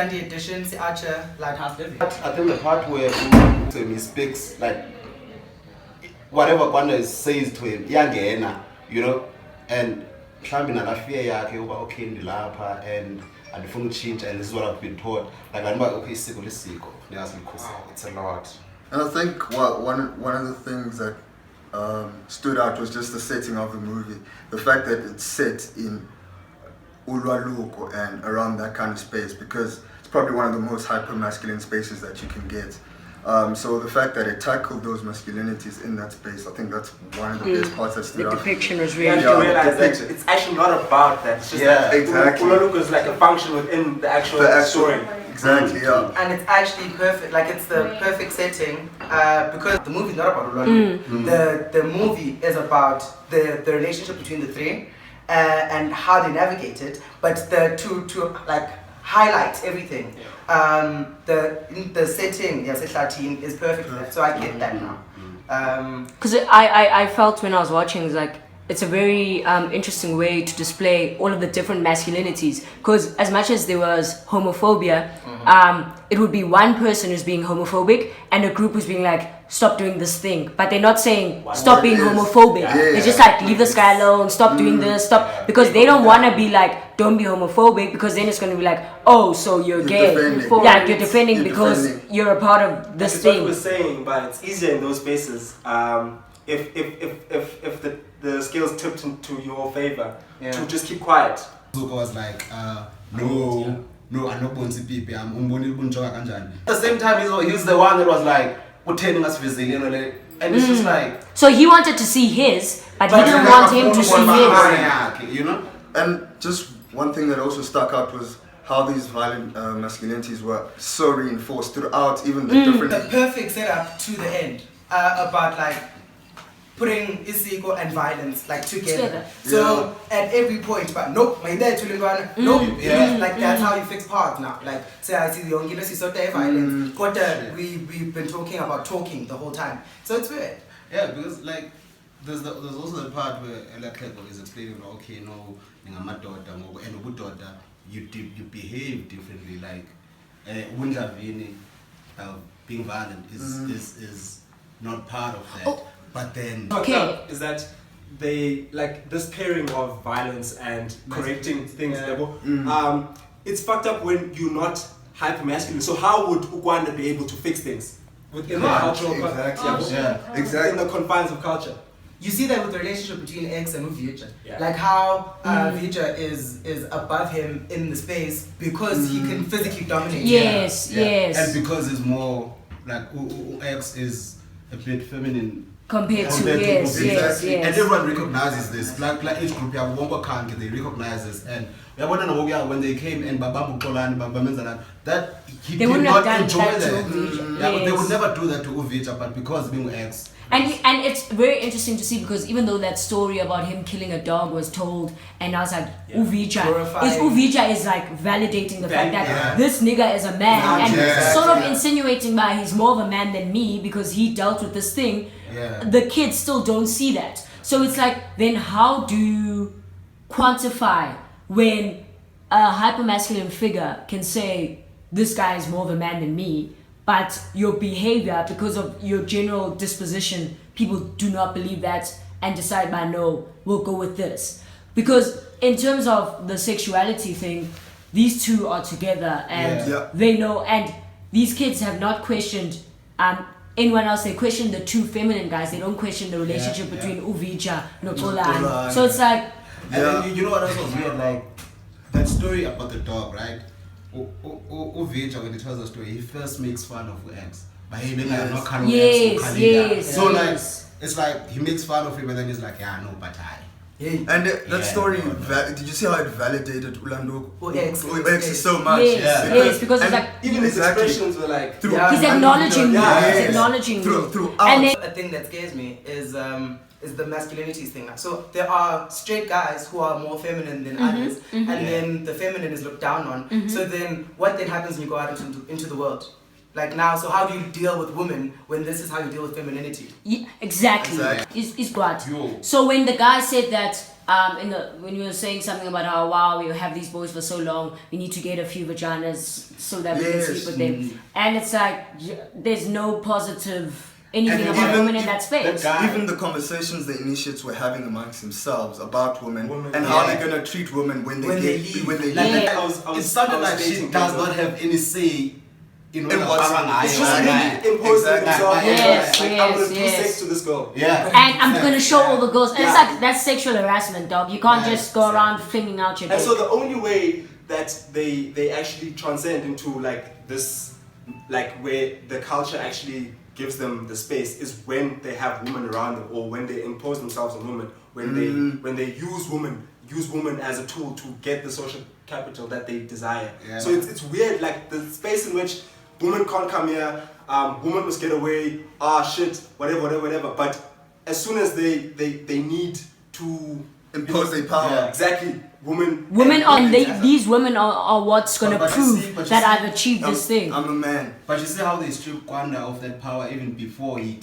Sunday edition, the Archer Lighthouse Living. I think the part where he speaks, like, whatever Kwanda says to him, yangena, you know, and mhlawumbi nalafear yakhe uba okay ndilapha and andifuna utshintsha and this is what I've been taught. Like I know okay isiko lisiko. It's a lot. And I think one of the things that stood out was just the setting of the movie. The fact that it's set in Ulwaluko and around that kind of space, because it's probably one of the most hyper-masculine spaces that you can get. So the fact that it tackled those masculinities in that space, I think that's one of the best parts that stood out. The depiction was really You realize that it's actually not about that. It's just that exactly. Ulwaluko is like a function within the actual story. Exactly, yeah. And it's actually perfect, like it's the perfect setting because the movie is not about Ulwaluko. The movie is about the relationship between the three and how they navigate it, but to like highlight everything. The setting, Sehlathini, is perfect for that, so I get that now. Because I felt when I was watching, it's like it's a very interesting way to display all of the different masculinities. Because as much as there was homophobia, it would be one person who's being homophobic and a group who's being like, stop doing this thing. But they're not saying stop being homophobic. They're just like, leave this guy alone, stop doing this, stop. Because they don't want to be like, don't be homophobic, because then it's going to be like, oh, so you're gay. Defending. You're defending because you're a part of this thing. That's what we're saying, but it's easier in those spaces. If the scales tipped into your favor, to just keep quiet. Zuko was like, no, I'm not going to be I'm At the same time, he's the one that was like, pretending us Brazilian, and it's just like. So he wanted to see his, but he didn't want him to see his. You know? And just one thing that also stuck out was how these violent masculinities were so reinforced throughout, even the different. The perfect setup to the end about like putting isiko and violence like together. So at every point, but nope, my dad told him, like that's how you fix parts now. Like say I see the young is so violence. We've been talking about talking the whole time. So it's weird. Yeah, because like there's also the part where Elaklego is explaining, okay, no, you behave differently. Like being violent is not part of that. But then is that they like this pairing of violence and correcting things. It's fucked up when you're not hyper masculine. So how would Uganda be able to fix things within the cultural exactly in the confines of culture? You see that with the relationship between X and Uvija. Like how Vija is above him in the space because he can physically dominate. Yes. And because it's more like X is a bit feminine compared to yes. And everyone recognizes this. Like each group they recognize this. And when they came and that he did not enjoy that. They would never do that to Uvija, but because being X. And it's very interesting to see, because even though that story about him killing a dog was told, and I was like, Uvija is like validating the fact that this nigga is a man, and sort of insinuating by he's more of a man than me because he dealt with this thing. The kids still don't see that. So it's like, then how do you quantify when a hypermasculine figure can say this guy is more of a man than me, but your behavior, because of your general disposition, people do not believe that and decide by no, we'll go with this. Because in terms of the sexuality thing, these two are together and they know, and these kids have not questioned anyone else. They question the two feminine guys. They don't question the relationship between Uvija and Otolan. So it's like... And then, you know what else was weird? Like, that story about the dog, right? Uvija, when he tells the story, he first makes fun of X. But he not kind of X. So like, it's like, he makes fun of him and then he's like, yeah, no, but I... And that story, did you see how it validated Ulando X so much? Yes, because it's like even his expressions were like he's acknowledging me. He's acknowledging throughout. And then a thing that scares me is the masculinities thing. So there are straight guys who are more feminine than others, and then the feminine is looked down on. So then what then happens when you go out into the world? Like now, so how do you deal with women when this is how you deal with femininity? Exactly. It's great. So when the guy said that when you were saying something about how wow we have these boys for so long, we need to get a few vaginas so that we can sleep with them, and it's like there's no positive anything about women in that space. Even the conversations the initiates were having amongst themselves about women and how they're gonna treat women when they leave. It sounded like she does not have any say in what's Exactly. I'm gonna do sex to this girl. Yeah. And I'm gonna show all the girls. And it's like that's sexual harassment, dog. You can't just go around flinging out your dick. And so the only way that they actually transcend into like this, like where the culture actually gives them the space is when they have women around them, or when they impose themselves on women, when they use women as a tool to get the social capital that they desire. Yeah. So it's weird, like the space in which women can't come here, women must get away, shit, whatever. But as soon as they need to impose their power, exactly. Women these women are what's gonna prove that I've achieved this thing. I'm a man. But you see how they strip Kwanda of that power even before he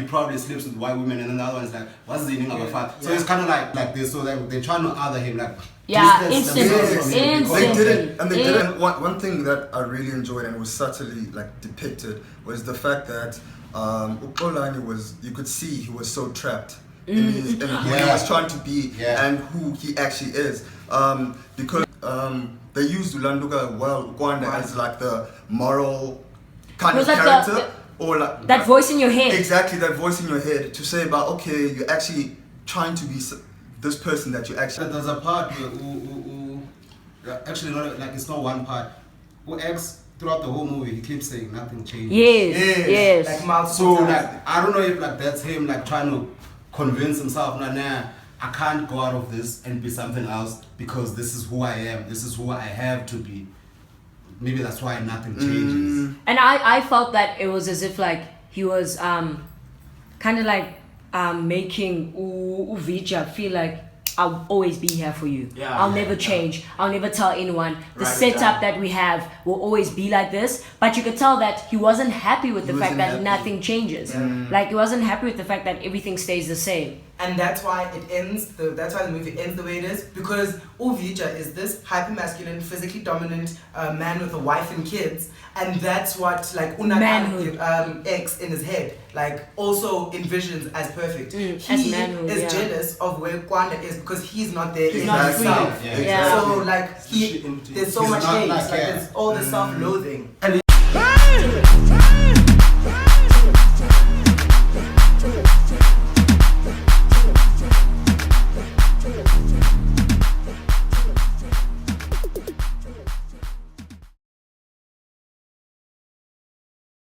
probably sleeps with white women, and then the other one's like, what's the meaning of a fat? So it's kind of like this. So they're trying to other him, like instantly. They did it, and they did it. One thing that I really enjoyed and was subtly like depicted was the fact that Ukolani was, you could see he was so trapped in who he was trying to be and who he actually is, because they used Ulanduka Kwanda as like the moral kind of character, or like that voice in your head. Exactly, that voice in your head to say about, okay, you're actually trying to be this person that you actually. There's a part where actually not like it's not one part. Who X throughout the whole movie he keeps saying nothing changes. Yes. Like so like I don't know if like that's him like trying to convince himself, nah, I can't go out of this and be something else because this is who I am, this is who I have to be. Maybe that's why nothing changes. And I felt that it was as if like he was kind of like making Uvija feel like I'll always be here for you. I'll never change. I'll never tell anyone. The setup that we have will always be like this. But you could tell that he wasn't happy with the fact that nothing changes. Like he wasn't happy with the fact that everything stays the same. And that's why it ends. That's why the movie ends the way it is, because Uvija is this hyper-masculine, physically dominant man with a wife and kids, and that's what like Unaka X in his head like also envisions as perfect. He is jealous of where Kwanda is because he's not there in himself. So like there's so much hate, like there's all the self-loathing.